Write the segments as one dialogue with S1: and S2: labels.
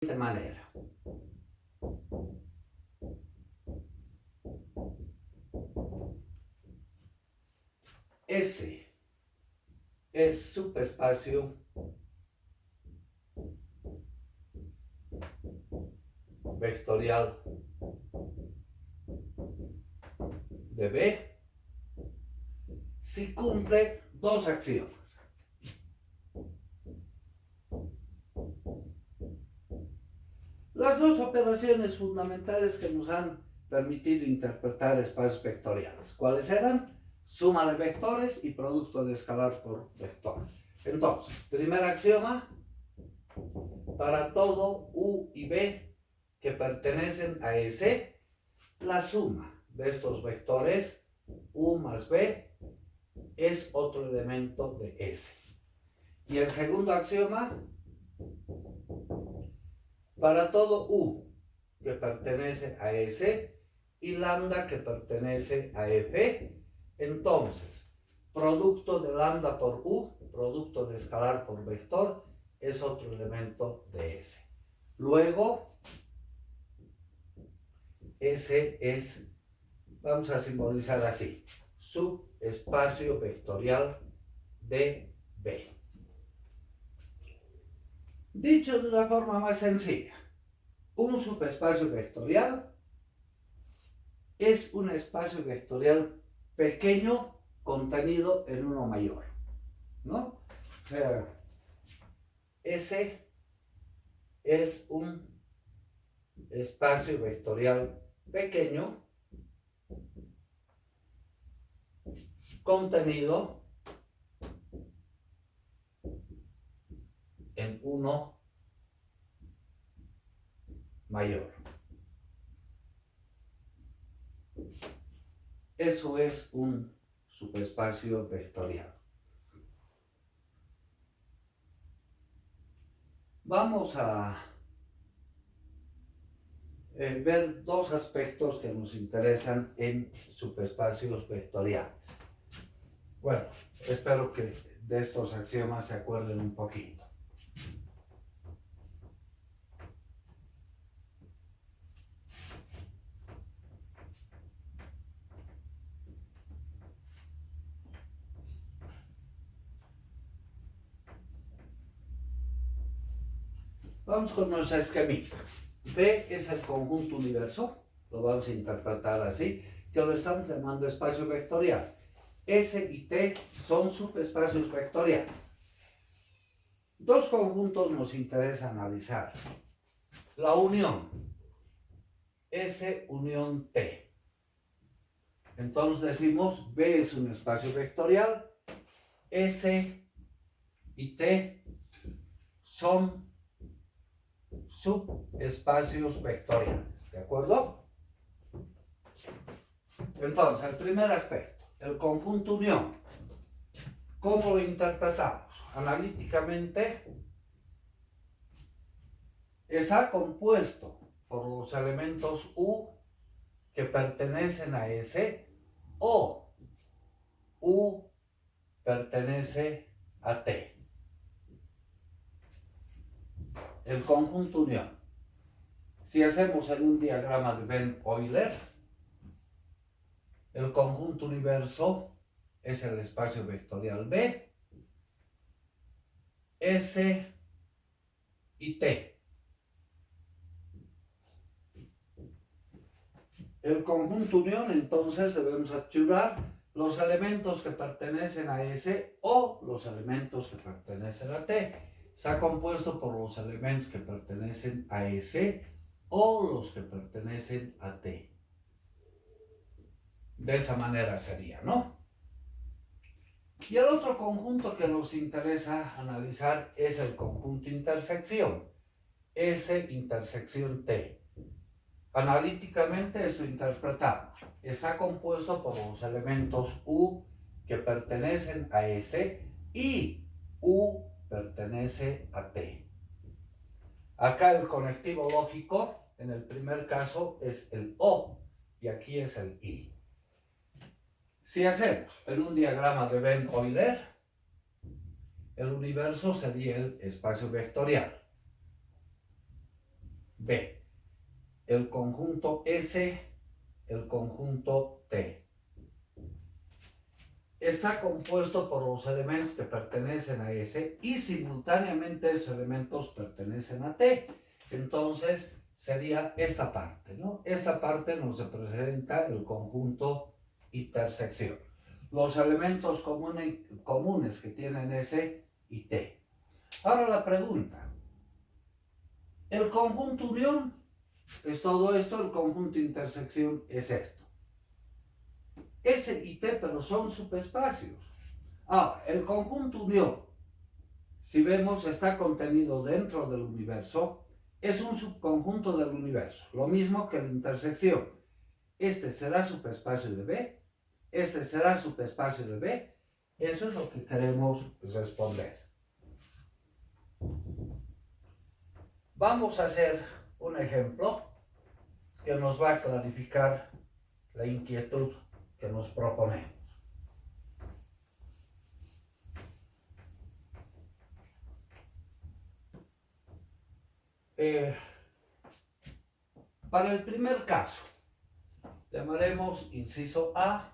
S1: De manera. S es subespacio vectorial de B si cumple dos axiomas. Las dos operaciones fundamentales que nos han permitido interpretar espacios vectoriales. ¿Cuáles eran? Suma de vectores y producto de escalar por vector. Entonces, primer axioma, para todo U y B que pertenecen a S, la suma de estos vectores U más B es otro elemento de S. Y el segundo axioma, para todo U que pertenece a S y lambda que pertenece a F, entonces, producto de lambda por U, producto de escalar por vector, es otro elemento de S. Luego, S es, vamos a simbolizar así, subespacio vectorial de B. Dicho de una forma más sencilla, un subespacio vectorial es un espacio vectorial pequeño contenido en uno mayor, ¿no? O sea, S es un espacio vectorial pequeño contenido en uno mayor. Eso es un subespacio vectorial. Vamos a ver dos aspectos que nos interesan en subespacios vectoriales. Bueno, espero que de estos axiomas se acuerden un poquito. Vamos con nuestra esquemita. B es el conjunto universo, lo vamos a interpretar así, que lo estamos llamando espacio vectorial. S y T son subespacios vectoriales. Dos conjuntos nos interesa analizar. La unión, S unión T. Entonces decimos, B es un espacio vectorial, S y T son subespacios vectoriales, ¿de acuerdo? Entonces, el primer aspecto, el conjunto unión. ¿Cómo lo interpretamos? Analíticamente, está compuesto por los elementos U que pertenecen a S o U pertenece a T. El conjunto unión. Si hacemos en un diagrama de Venn-Euler, el conjunto universo es el espacio vectorial B, S y T. El conjunto unión, entonces, debemos archivar los elementos que pertenecen a S o los elementos que pertenecen a T. Está compuesto por los elementos que pertenecen a S o los que pertenecen a T. De esa manera sería, ¿no? Y el otro conjunto que nos interesa analizar es el conjunto intersección, S intersección T. Analíticamente esto interpretamos. Está compuesto por los elementos U que pertenecen a S y U pertenece a T. Acá el conectivo lógico, en el primer caso, es el O y aquí es el I. Si hacemos en un diagrama de Venn-Euler, el universo sería el espacio vectorial. B. El conjunto S, el conjunto T. Está compuesto por los elementos que pertenecen a S y simultáneamente esos elementos pertenecen a T. Entonces sería esta parte, ¿no? Esta parte nos representa el conjunto intersección. Los elementos comunes que tienen S y T. Ahora la pregunta. El conjunto unión es todo esto, el conjunto intersección es esto. S y T, pero son subespacios. El conjunto unión, si vemos, está contenido dentro del universo, es un subconjunto del universo, lo mismo que la intersección. Este será subespacio de B, este será subespacio de B. Eso es lo que queremos responder. Vamos a hacer un ejemplo que nos va a clarificar la inquietud que nos proponemos. Para el primer caso, llamaremos inciso A,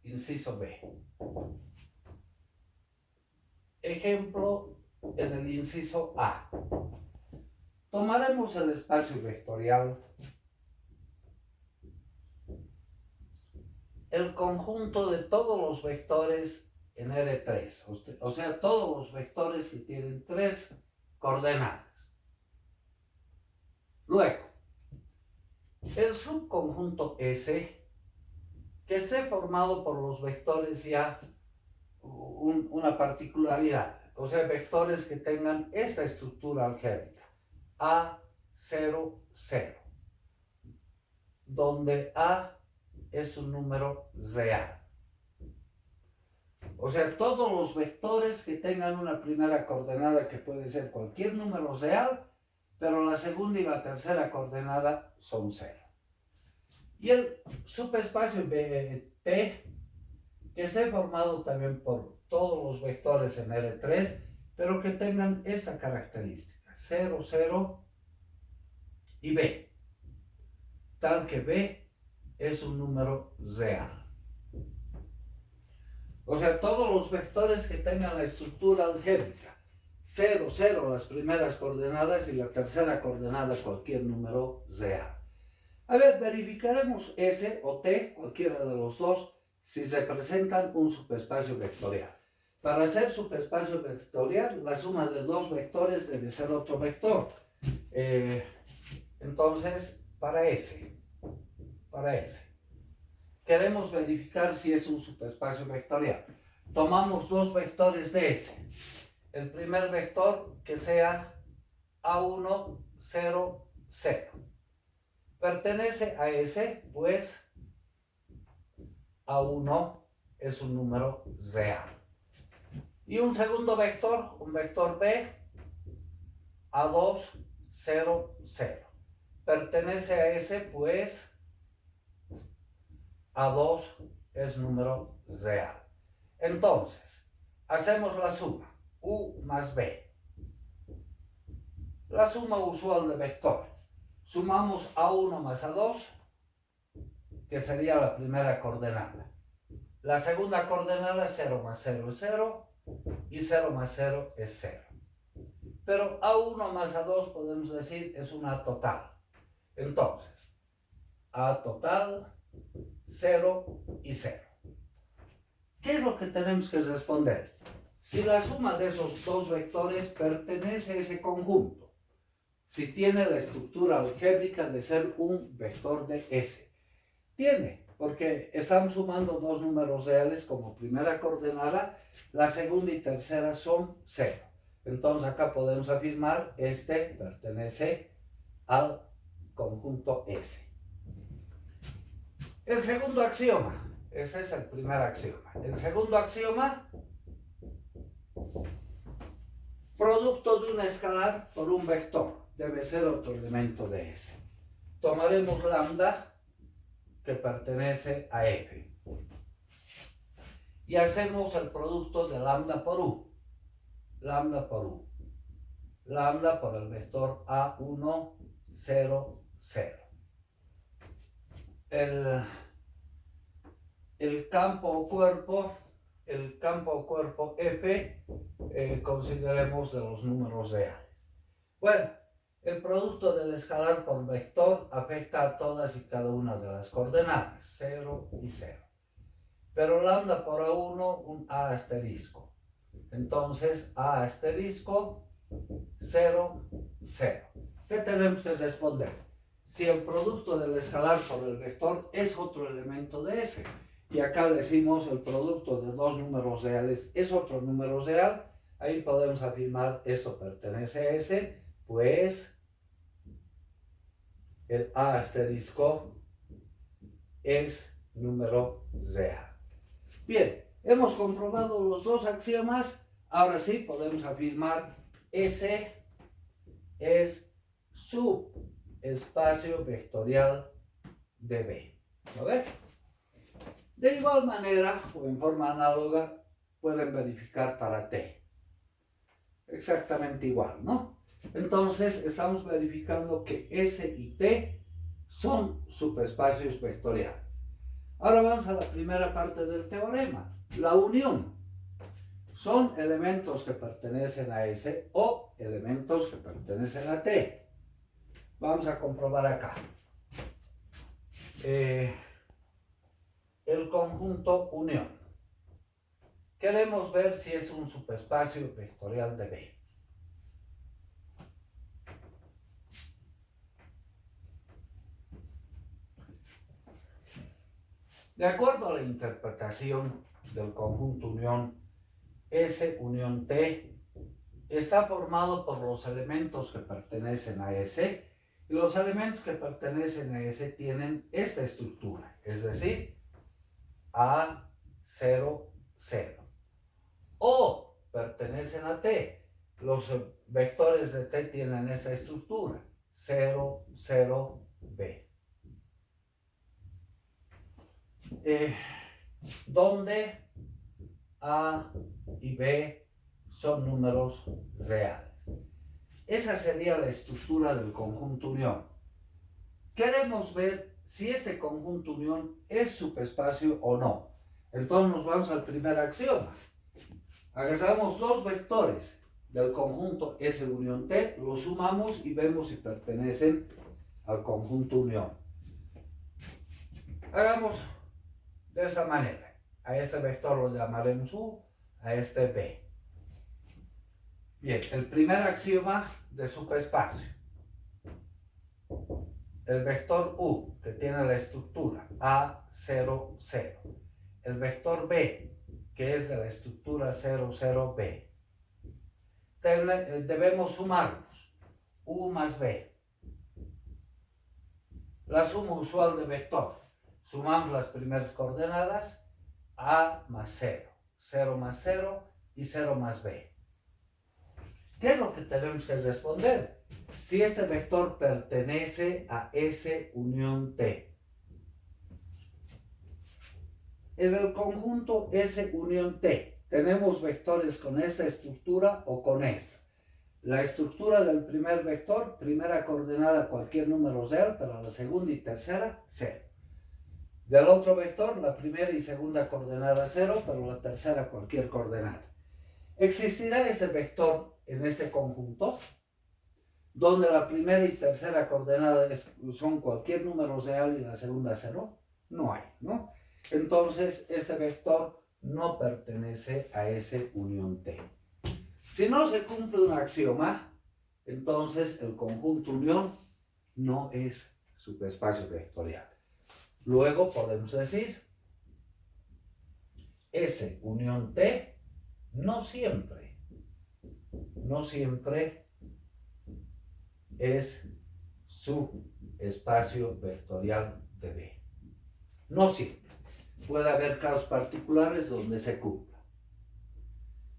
S1: inciso B. Ejemplo en el inciso A. Tomaremos el espacio vectorial, el conjunto de todos los vectores en R3, o sea, todos los vectores que tienen 3 coordenadas. Luego, el subconjunto S, que esté formado por los vectores ya una particularidad, o sea, vectores que tengan esta estructura algébrica, A, 0, 0, donde A es un número real. O sea, todos los vectores que tengan una primera coordenada que puede ser cualquier número real, pero la segunda y la tercera coordenada son 0. Y el subespacio T, que esté formado también por todos los vectores en R3, pero que tengan esta característica, 0, 0 y B, tal que B es un número real. O sea, todos los vectores que tengan la estructura algébrica, 0, 0 las primeras coordenadas y la tercera coordenada cualquier número real. A ver, verificaremos S o T, cualquiera de los dos, si se presentan un subespacio vectorial. Para ser subespacio vectorial, la suma de dos vectores debe ser otro vector. Entonces, para S, queremos verificar si es un subespacio vectorial. Tomamos dos vectores de S. El primer vector que sea A1, 0, 0. Pertenece a S, pues A1 es un número real. Y un segundo vector, un vector B, A2, 0, 0. Pertenece a S, pues A2 es número real. Entonces, hacemos la suma, U más B. La suma usual de vectores. Sumamos A1 más A2, que sería la primera coordenada. La segunda coordenada, 0 más 0 es 0, y 0 más 0 es 0. Pero A1 más A2 podemos decir es una total. Entonces, A total, 0 y 0. ¿Qué es lo que tenemos que responder? Si la suma de esos dos vectores pertenece a ese conjunto, si tiene la estructura algébrica de ser un vector de S. Tiene, porque estamos sumando dos números reales como primera coordenada, la segunda y tercera son 0. Entonces acá podemos afirmar este pertenece al conjunto S. El segundo axioma, ese es el primer axioma. El segundo axioma, producto de un escalar por un vector, debe ser otro elemento de S. Tomaremos lambda, que pertenece a F, y hacemos el producto de lambda por U. Lambda por U. Lambda por el vector A1, 0, 0. El campo o cuerpo F, consideremos de los números reales. Bueno, el producto del escalar por vector afecta a todas y cada una de las coordenadas, 0 y 0. Pero lambda por A1, un A asterisco. Entonces, A asterisco, 0, 0. ¿Qué tenemos que responder? Si el producto del escalar por el vector es otro elemento de S, y acá decimos el producto de dos números reales es otro número real, ahí podemos afirmar esto pertenece a S, pues el A asterisco es número real. Bien, hemos comprobado los dos axiomas, ahora sí podemos afirmar S es subespacio vectorial de B. ¿Lo ves? De igual manera, o en forma análoga, pueden verificar para T. Exactamente igual, ¿no? Entonces, estamos verificando que S y T son subespacios vectoriales. Ahora vamos a la primera parte del teorema, la unión. Son elementos que pertenecen a S o elementos que pertenecen a T. Vamos a comprobar acá. El conjunto unión. Queremos ver si es un subespacio vectorial de B. De acuerdo a la interpretación del conjunto unión, S unión T está formado por los elementos que pertenecen a S, y los elementos que pertenecen a S tienen esta estructura, es decir, A, 0, 0. O pertenecen a T, los vectores de T tienen esa estructura, 0, 0, B. Donde A y B son números reales. Esa sería la estructura del conjunto unión. Queremos ver si este conjunto unión es subespacio o no. Entonces nos vamos al primer axioma. Agarramos dos vectores del conjunto S unión T, los sumamos y vemos si pertenecen al conjunto unión. Hagamos de esa manera. A este vector lo llamaremos U, a este B. Bien, el primer axioma de subespacio. El vector U, que tiene la estructura A, 0, 0. El vector B, que es de la estructura 0, 0, B. Debemos sumarlos. U más B. La suma usual de vector. Sumamos las primeras coordenadas. A más 0. 0 más 0 y 0 más B. ¿Qué es lo que tenemos que responder? Si este vector pertenece a S unión T. En el conjunto S unión T tenemos vectores con esta estructura o con esta. La estructura del primer vector, primera coordenada cualquier número real, pero la segunda y tercera, 0. Del otro vector, la primera y segunda coordenada 0, pero la tercera cualquier coordenada. ¿Existirá este vector en este conjunto? Donde la primera y tercera coordenada son cualquier número real y la segunda 0. No hay, ¿no? Entonces, este vector no pertenece a S unión T. Si no se cumple un axioma, entonces el conjunto unión no es subespacio vectorial. Luego podemos decir S unión T no siempre es subespacio vectorial de B. No siempre. Puede haber casos particulares donde se cumpla.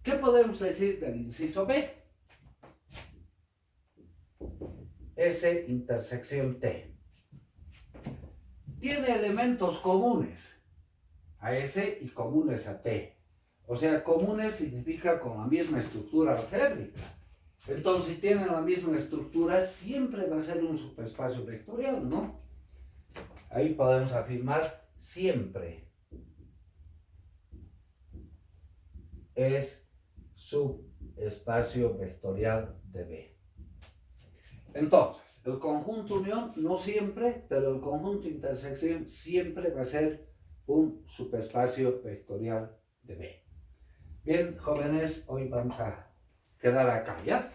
S1: ¿Qué podemos decir del inciso B? S intersección T tiene elementos comunes a S y comunes a T. O sea, comunes significa con la misma estructura algébrica. Entonces, si tienen la misma estructura, siempre va a ser un subespacio vectorial, ¿no? Ahí podemos afirmar siempre es subespacio vectorial de B. Entonces, el conjunto unión no siempre, pero el conjunto intersección siempre va a ser un subespacio vectorial de B. Bien, jóvenes, hoy vamos a quedar acá, ¿ya?